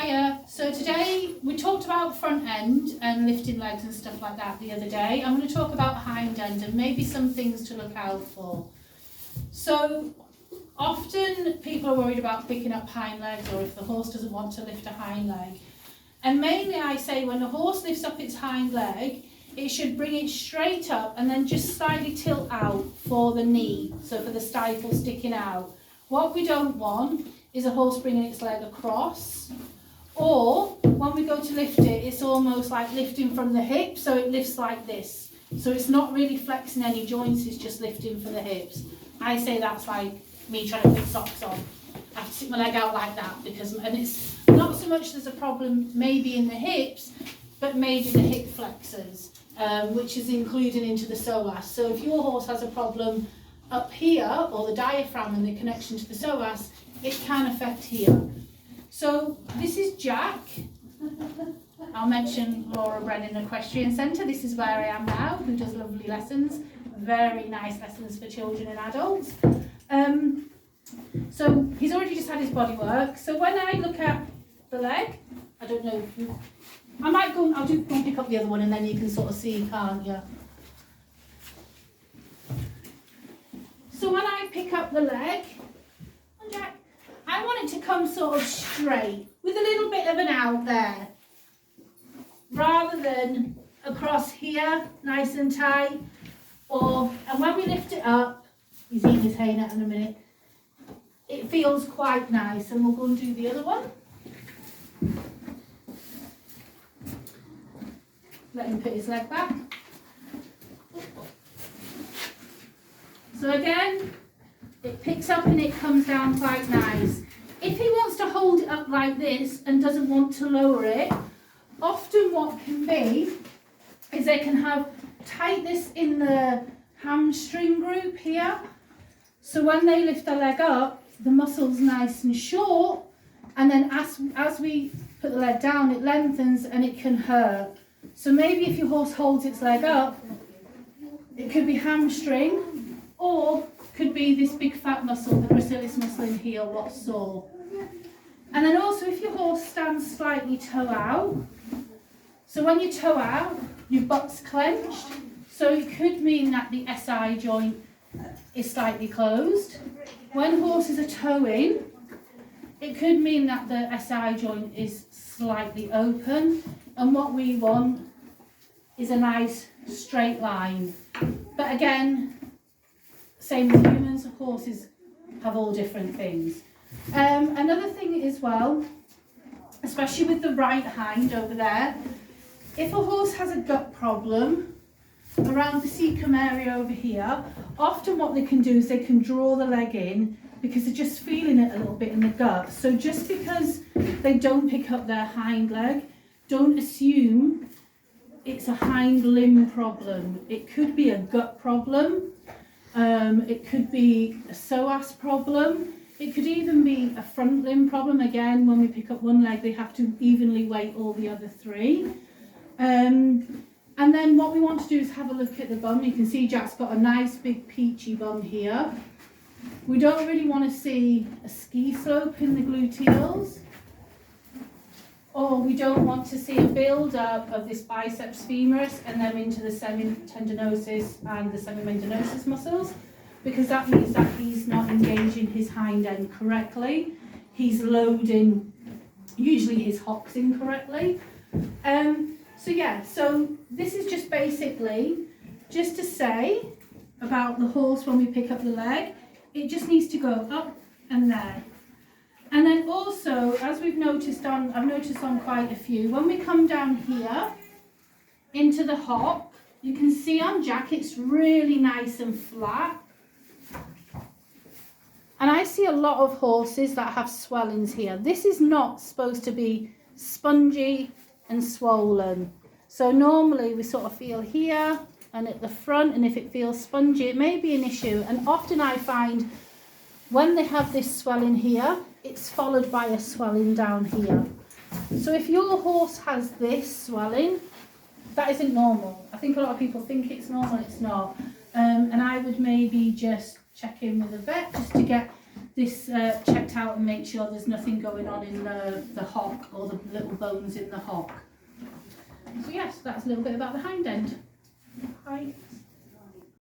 Hiya, so today we talked about front end and lifting legs and stuff like that the other day. I'm going to talk about hind end and maybe some things to look out for. So often people are worried about picking up hind legs or if the horse doesn't want to lift a hind leg. And mainly I say when the horse lifts up its hind leg, it should bring it straight up and then just slightly tilt out for the knee, so for the stifle sticking out. What we don't want is a horse bringing its leg across, or when we go to lift it, it's almost like lifting from the hip, so it lifts like this. So it's not really flexing any joints, it's just lifting from the hips. I say that's like me trying to put socks on. I have to stick my leg out like that, and it's not so much there's a problem maybe in the hips, but maybe the hip flexors, which is included into the psoas. So if your horse has a problem up here, or the diaphragm and the connection to the psoas, it can affect here. So this is Jack. I'll mention Laura Brennan Equestrian Centre. This is where I am now, who does lovely lessons, very nice lessons for children and adults. So he's already just had his body work. So when I look at the leg, I don't know, I might go and pick up the other one and then you can sort of see, can't you? So when I pick up the leg, Jack, I want it to come sort of straight with a little bit of an out there, rather than across here, nice and tight. And when we lift it up, he's eating his hay net in a minute, it feels quite nice. And we'll go and do the other one. Let him put his leg back. So again, it picks up and it comes down quite nice. If he wants to hold it up like this and doesn't want to lower it, often what can be is they can have tightness in the hamstring group here. So when they lift their leg up, the muscle's nice and short, and then as we put the leg down, it lengthens and it can hurt. So maybe if your horse holds its leg up, it could be hamstring, or could be this big fat muscle, the gracilis muscle in here, what's sore. And then also if your horse stands slightly toe out, so when you toe out, your butt's clenched, so it could mean that the SI joint is slightly closed. When horses are toeing, it could mean that the SI joint is slightly open, and what we want is a nice straight line. But again, same with humans, horses have all different things. Another thing as well, especially with the right hind over there, if a horse has a gut problem around the cecum area over here, often what they can do is they can draw the leg in because they're just feeling it a little bit in the gut. So just because they don't pick up their hind leg, don't assume it's a hind limb problem. It could be a gut problem. It could be a psoas problem. It could even be a front limb problem. Again, when we pick up one leg, they have to evenly weight all the other three. And then what we want to do is have a look at the bum. You can see Jack's got a nice big peachy bum here. We don't really want to see a ski slope in the gluteals, or we don't want to see a build-up of this biceps femoris and then into the semitendinosus and the semimembranosus muscles, because that means that he's not engaging his hind end correctly. He's loading usually his hocks incorrectly. So this is just basically just to say about the horse when we pick up the leg. It just needs to go up and there. And then also, as I've noticed on quite a few, when we come down here into the hock, you can see on Jack it's really nice and flat. And I see a lot of horses that have swellings here. This is not supposed to be spongy and swollen. So normally we sort of feel here and at the front, and if it feels spongy, it may be an issue. And often I find when they have this swelling here, it's followed by a swelling down here. So if your horse has this swelling, that isn't normal. I think a lot of people think it's normal, it's not. And I would maybe just check in with a vet just to get this checked out and make sure there's nothing going on in the hock or the little bones in the hock. So yes, that's a little bit about the hind end.